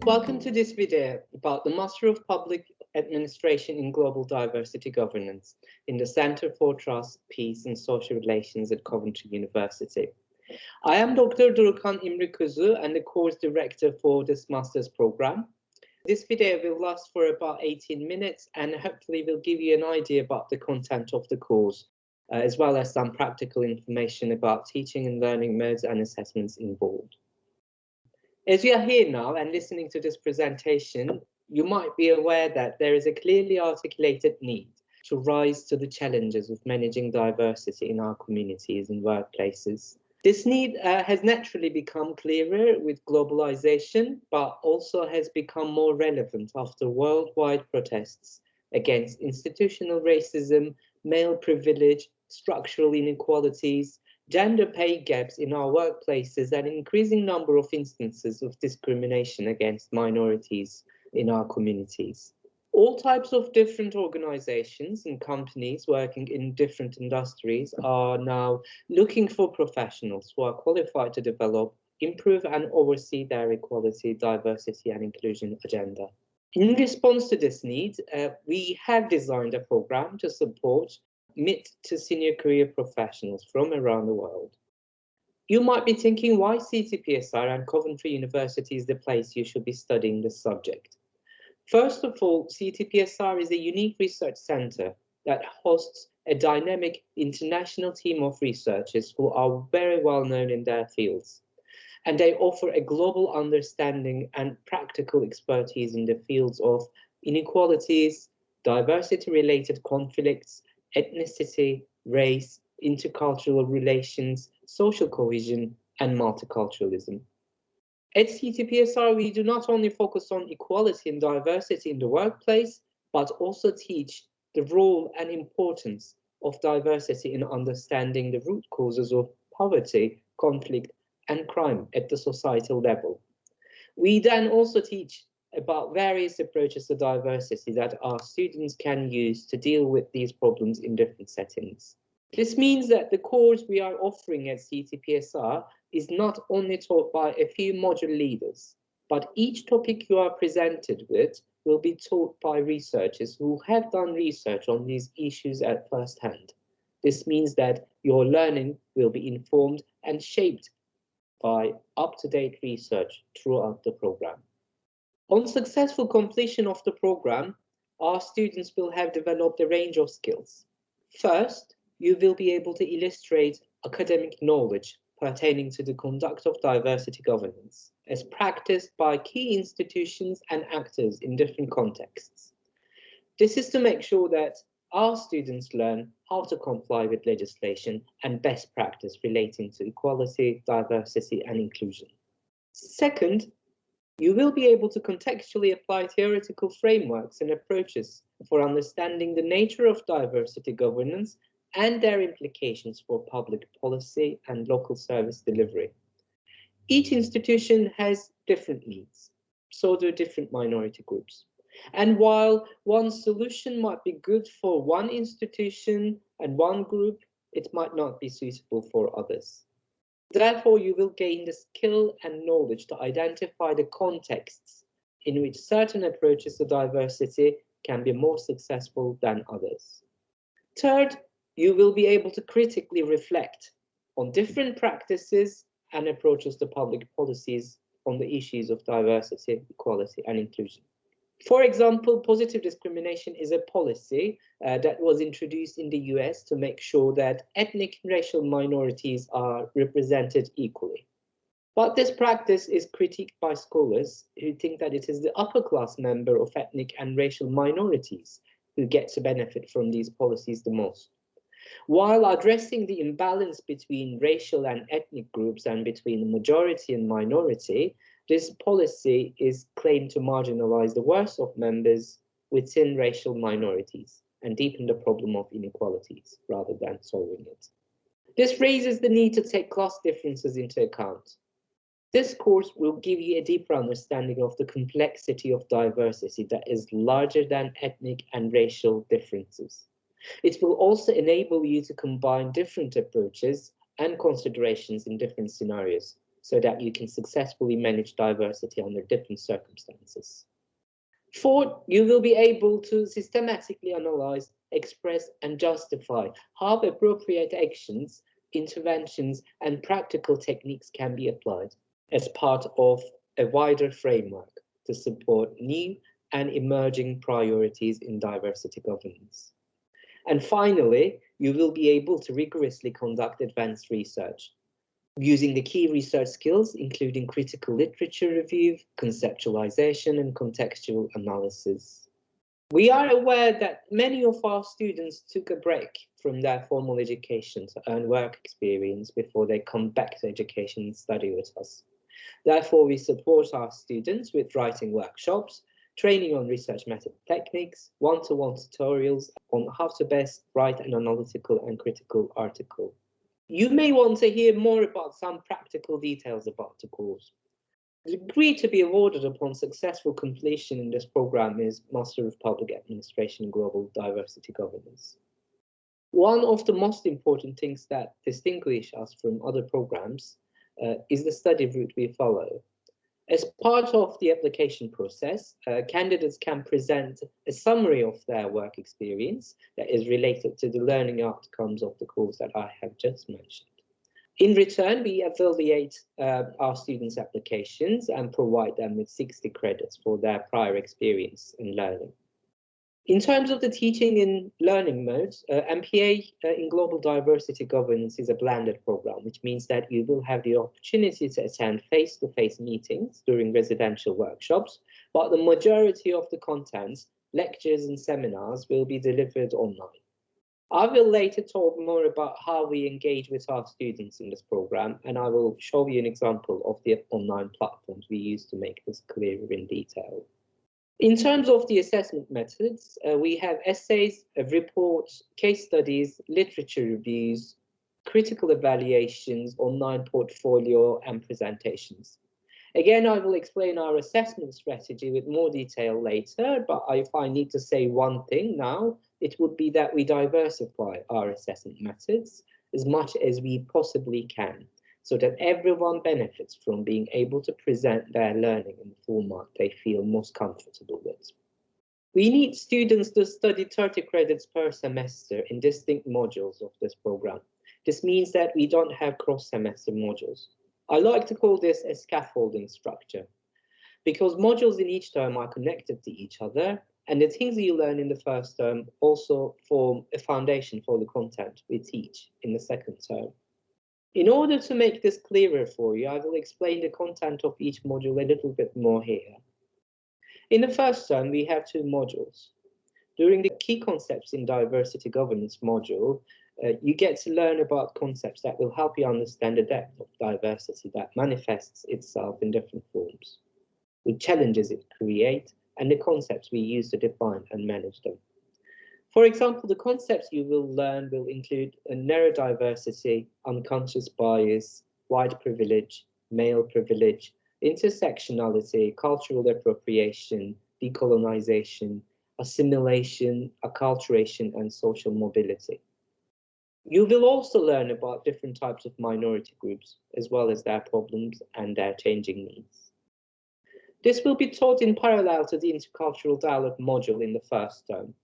Welcome to this video about the Master of Public Administration in Global Diversity Governance in the Center for Trust, Peace and Social Relations at Coventry University. I am Dr. Durukan İmrikuzu and the course director for this master's program. This video will last for about 18 minutes and hopefully will give you an idea about the content of the course, as well as some practical information about teaching and learning modes and assessments involved. As you are here now and listening to this presentation, you might be aware that there is a clearly articulated need to rise to the challenges of managing diversity in our communities and workplaces. This need has naturally become clearer with globalization, but also has become more relevant after worldwide protests against institutional racism, male privilege, structural inequalities, gender pay gaps in our workplaces, and an increasing number of instances of discrimination against minorities in our communities. All types of different organizations and companies working in different industries are now looking for professionals who are qualified to develop, improve, and oversee their equality, diversity, and inclusion agenda. In response to this need, we have designed a program to support mid to senior career professionals from around the world. You might be thinking why CTPSR and Coventry University is the place you should be studying this subject. First of all, CTPSR is a unique research center that hosts a dynamic international team of researchers who are very well known in their fields. And they offer a global understanding and practical expertise in the fields of inequalities, diversity-related conflicts, ethnicity, race, intercultural relations, social cohesion, and multiculturalism. At CTPSR, we do not only focus on equality and diversity in the workplace, but also teach the role and importance of diversity in understanding the root causes of poverty, conflict, and crime at the societal level. We then also teach about various approaches to diversity that our students can use to deal with these problems in different settings. This means that the course we are offering at CTPSR is not only taught by a few module leaders, but each topic you are presented with will be taught by researchers who have done research on these issues at first hand. This means that your learning will be informed and shaped by up-to-date research throughout the program. On successful completion of the program, our students will have developed a range of skills. First, you will be able to illustrate academic knowledge pertaining to the conduct of diversity governance as practiced by key institutions and actors in different contexts. This is to make sure that our students learn how to comply with legislation and best practice relating to equality, diversity, and inclusion. Second, you will be able to contextually apply theoretical frameworks and approaches for understanding the nature of diversity governance and their implications for public policy and local service delivery. Each institution has different needs, so do different minority groups. And while one solution might be good for one institution and one group, it might not be suitable for others. Therefore, you will gain the skill and knowledge to identify the contexts in which certain approaches to diversity can be more successful than others. Third, you will be able to critically reflect on different practices and approaches to public policies on the issues of diversity, equality, and inclusion. For example, positive discrimination is a policy that was introduced in the US to make sure that ethnic and racial minorities are represented equally. But this practice is critiqued by scholars who think that it is the upper class member of ethnic and racial minorities who get to benefit from these policies the most. While addressing the imbalance between racial and ethnic groups and between the majority and minority, this policy is claimed to marginalize the worst of members within racial minorities and deepen the problem of inequalities rather than solving it. This raises the need to take class differences into account. This course will give you a deeper understanding of the complexity of diversity that is larger than ethnic and racial differences. It will also enable you to combine different approaches and considerations in different scenarios so that you can successfully manage diversity under different circumstances. Fourth, you will be able to systematically analyze, express, and justify how appropriate actions, interventions, and practical techniques can be applied as part of a wider framework to support new and emerging priorities in diversity governance. And finally, you will be able to rigorously conduct advanced research using the key research skills, including critical literature review, conceptualization, and contextual analysis. We are aware that many of our students took a break from their formal education to earn work experience before they come back to education and study with us. Therefore, we support our students with writing workshops, training on research method techniques, one-to-one tutorials on how to best write an analytical and critical article. You may want to hear more about some practical details about the course. The degree to be awarded upon successful completion in this program is Master of Public Administration in Global Diversity Governance. One of the most important things that distinguish us from other programs is the study route we follow. As part of the application process, candidates can present a summary of their work experience that is related to the learning outcomes of the course that I have just mentioned. In return, we evaluate our students' applications and provide them with 60 credits for their prior experience in learning. In terms of the teaching and learning modes, MPA in Global Diversity Governance is a blended program, which means that you will have the opportunity to attend face-to-face meetings during residential workshops, but the majority of the contents, lectures and seminars will be delivered online. I will later talk more about how we engage with our students in this program, and I will show you an example of the online platforms we use to make this clearer in detail. In terms of the assessment methods, we have essays, reports, case studies, literature reviews, critical evaluations, online portfolio, and presentations. Again, I will explain our assessment strategy with more detail later, but if I need to say one thing now, it would be that we diversify our assessment methods as much as we possibly can, so that everyone benefits from being able to present their learning in the format they feel most comfortable with. We need students to study 30 credits per semester in distinct modules of this program. This means that we don't have cross-semester modules. I like to call this a scaffolding structure, because modules in each term are connected to each other, and the things you learn in the first term also form a foundation for the content we teach in the second term. In order to make this clearer for you, I will explain the content of each module a little bit more here. In the first term, we have two modules. During the Key Concepts in Diversity Governance module, you get to learn about concepts that will help you understand the depth of diversity that manifests itself in different forms, the challenges it creates, and the concepts we use to define and manage them. For example, the concepts you will learn will include neurodiversity, unconscious bias, white privilege, male privilege, intersectionality, cultural appropriation, decolonization, assimilation, acculturation, and social mobility. You will also learn about different types of minority groups, as well as their problems and their changing needs. This will be taught in parallel to the intercultural dialogue module in the first term,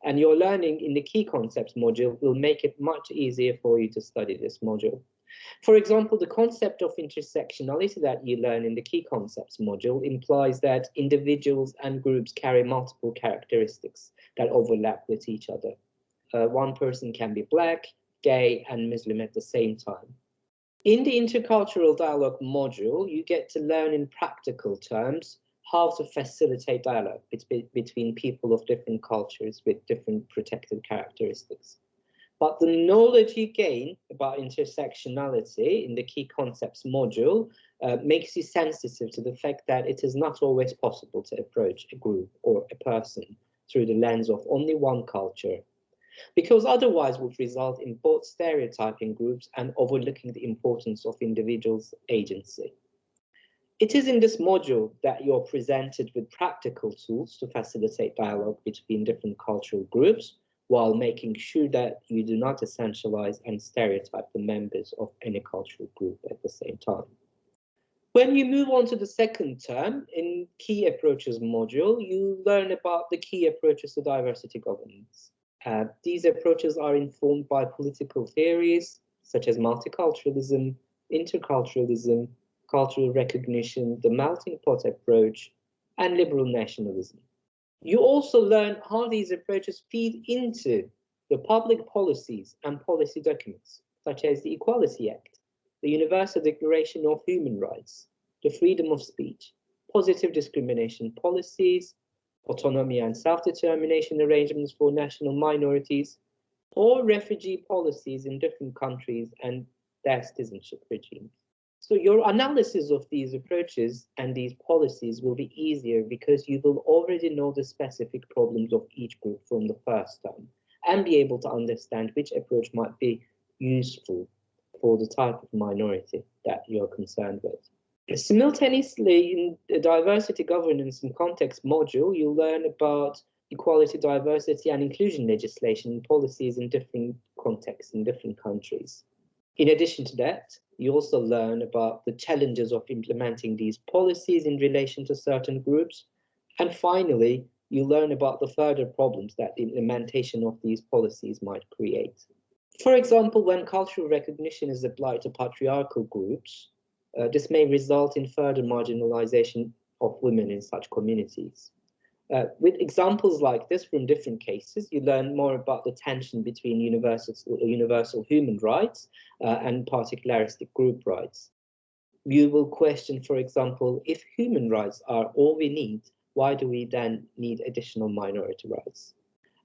and your learning in the Key Concepts module will make it much easier for you to study this module. For example, the concept of intersectionality that you learn in the Key Concepts module implies that individuals and groups carry multiple characteristics that overlap with each other. One person can be Black, gay, and Muslim at the same time. In the intercultural dialogue module, you get to learn in practical terms how to facilitate dialogue between people of different cultures with different protected characteristics. But the knowledge you gain about intersectionality in the Key Concepts module makes you sensitive to the fact that it is not always possible to approach a group or a person through the lens of only one culture, because otherwise would result in both stereotyping groups and overlooking the importance of individuals' agency. It is in this module that you're presented with practical tools to facilitate dialogue between different cultural groups, while making sure that you do not essentialize and stereotype the members of any cultural group at the same time. When you move on to the second term, in Key Approaches module, you learn about the key approaches to diversity governance. These approaches are informed by political theories such as multiculturalism, interculturalism, cultural recognition, the melting pot approach, and liberal nationalism. You also learn how these approaches feed into the public policies and policy documents, such as the Equality Act, the Universal Declaration of Human Rights, the freedom of speech, positive discrimination policies, autonomy and self-determination arrangements for national minorities, or refugee policies in different countries and their citizenship regimes. So your analysis of these approaches and these policies will be easier because you will already know the specific problems of each group from the first term and be able to understand which approach might be useful for the type of minority that you're concerned with. Simultaneously, in the diversity governance and context module, you'll learn about equality, diversity, and inclusion legislation and policies in different contexts in different countries. In addition to that, you also learn about the challenges of implementing these policies in relation to certain groups. And finally, you learn about the further problems that the implementation of these policies might create. For example, when cultural recognition is applied to patriarchal groups, this may result in further marginalization of women in such communities. With examples like this from different cases, you learn more about the tension between universal human rights and particularistic group rights. You will question, for example, if human rights are all we need, why do we then need additional minority rights?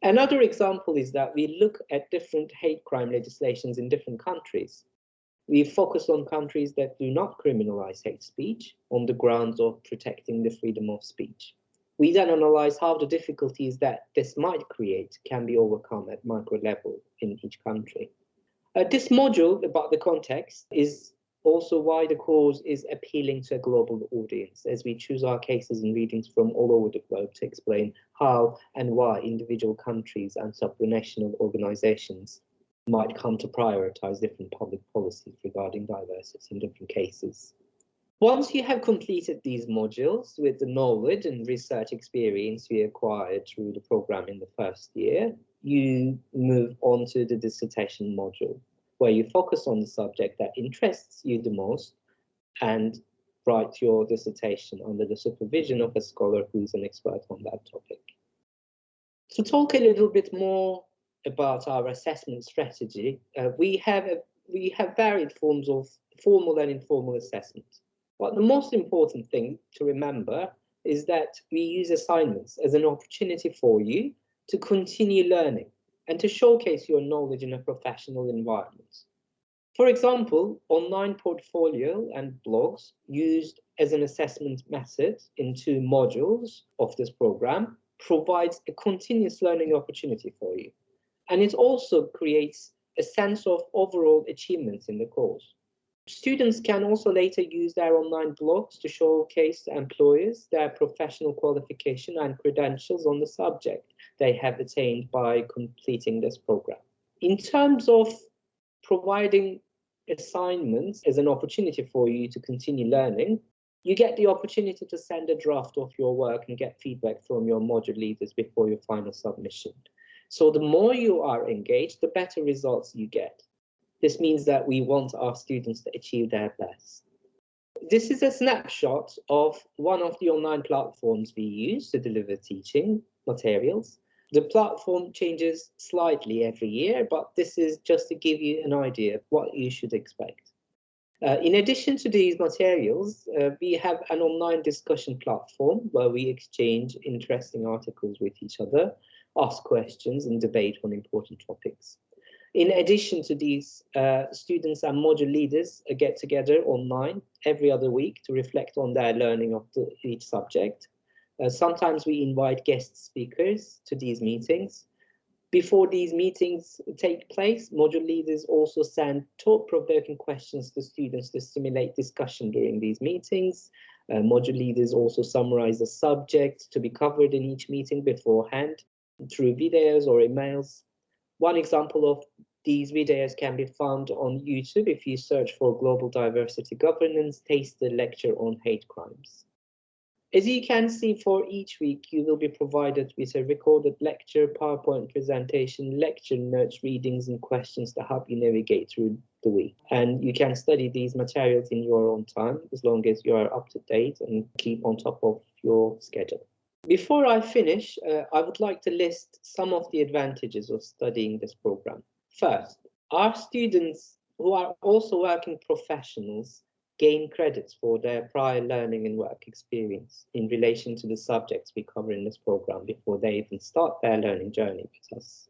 Another example is that we look at different hate crime legislations in different countries. We focus on countries that do not criminalize hate speech on the grounds of protecting the freedom of speech. We then analyze how the difficulties that this might create can be overcome at micro level in each country. This module about the context is also why the course is appealing to a global audience, as we choose our cases and readings from all over the globe to explain how and why individual countries and supranational organizations might come to prioritize different public policies regarding diversity in different cases. Once you have completed these modules with the knowledge and research experience you acquired through the program in the first year, you move on to the dissertation module, where you focus on the subject that interests you the most and write your dissertation under the supervision of a scholar who's an expert on that topic. To talk a little bit more about our assessment strategy, we have varied forms of formal and informal assessment. But the most important thing to remember is that we use assignments as an opportunity for you to continue learning and to showcase your knowledge in a professional environment. For example, online portfolio and blogs used as an assessment method in 2 modules of this program provides a continuous learning opportunity for you. And it also creates a sense of overall achievements in the course. Students can also later use their online blogs to showcase to employers their professional qualification and credentials on the subject they have attained by completing this program. In terms of providing assignments as an opportunity for you to continue learning, you get the opportunity to send a draft of your work and get feedback from your module leaders before your final submission. So the more you are engaged, the better results you get. This means that we want our students to achieve their best. This is a snapshot of one of the online platforms we use to deliver teaching materials. The platform changes slightly every year, but this is just to give you an idea of what you should expect. In addition to these materials, we have an online discussion platform where we exchange interesting articles with each other, ask questions, and debate on important topics. In addition to these, students and module leaders get together online every other week to reflect on their learning of each subject. Sometimes we invite guest speakers to these meetings. Before these meetings take place, module leaders also send thought-provoking questions to students to stimulate discussion during these meetings. Module leaders also summarize the subject to be covered in each meeting beforehand through videos or emails. One example of these videos can be found on YouTube if you search for Global Diversity Governance Taster Lecture on Hate Crimes. As you can see, for each week, you will be provided with a recorded lecture, PowerPoint presentation, lecture notes, readings, and questions to help you navigate through the week. And you can study these materials in your own time, as long as you are up to date and keep on top of your schedule. Before I finish, I would like to list some of the advantages of studying this program. First, our students who are also working professionals gain credits for their prior learning and work experience in relation to the subjects we cover in this program before they even start their learning journey with us.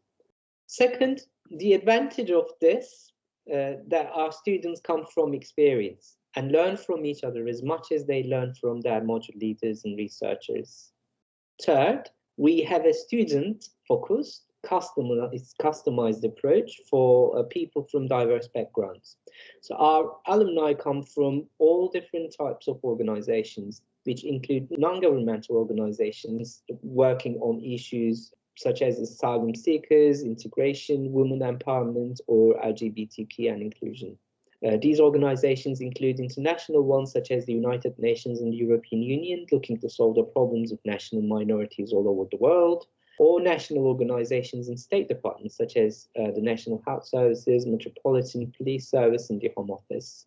Second, the advantage of this, that our students come from experience and learn from each other as much as they learn from their module leaders and researchers. Third, we have a student-focused, customized approach for people from diverse backgrounds. So our alumni come from all different types of organizations, which include non-governmental organizations working on issues such as asylum seekers, integration, women empowerment, or LGBTQ and inclusion. These organizations include international ones such as the United Nations and the European Union, looking to solve the problems of national minorities all over the world, or national organizations and state departments such as the National Health Services, Metropolitan Police Service, and the Home Office.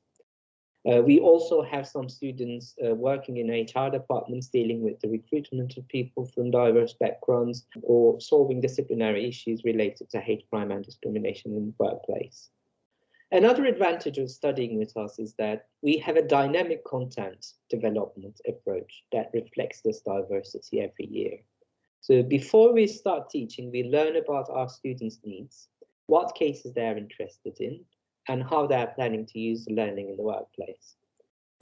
We also have some students working in HR departments dealing with the recruitment of people from diverse backgrounds or solving disciplinary issues related to hate crime and discrimination in the workplace. Another advantage of studying with us is that we have a dynamic content development approach that reflects this diversity every year. So before we start teaching, we learn about our students' needs, what cases they're interested in, and how they're planning to use the learning in the workplace.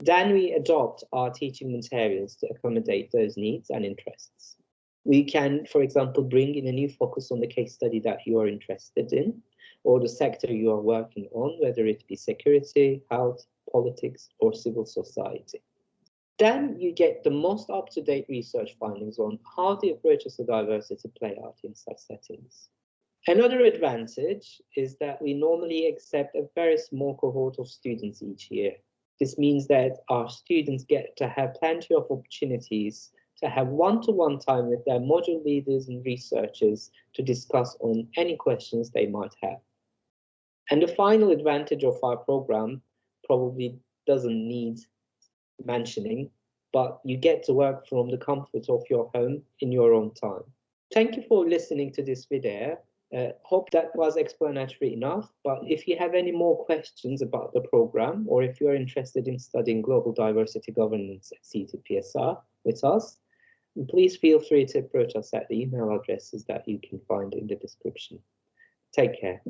Then we adopt our teaching materials to accommodate those needs and interests. We can, for example, bring in a new focus on the case study that you are interested in, or the sector you are working on, whether it be security, health, politics, or civil society. Then you get the most up-to-date research findings on how the approaches to diversity play out in such settings. Another advantage is that we normally accept a very small cohort of students each year. This means that our students get to have plenty of opportunities to have one-to-one time with their module leaders and researchers to discuss on any questions they might have. And the final advantage of our program probably doesn't need mentioning, but you get to work from the comfort of your home in your own time. Thank you for listening to this video. Hope that was explanatory enough, but if you have any more questions about the program, or if you're interested in studying global diversity governance at CTPSR with us, please feel free to approach us at the email addresses that you can find in the description. Take care.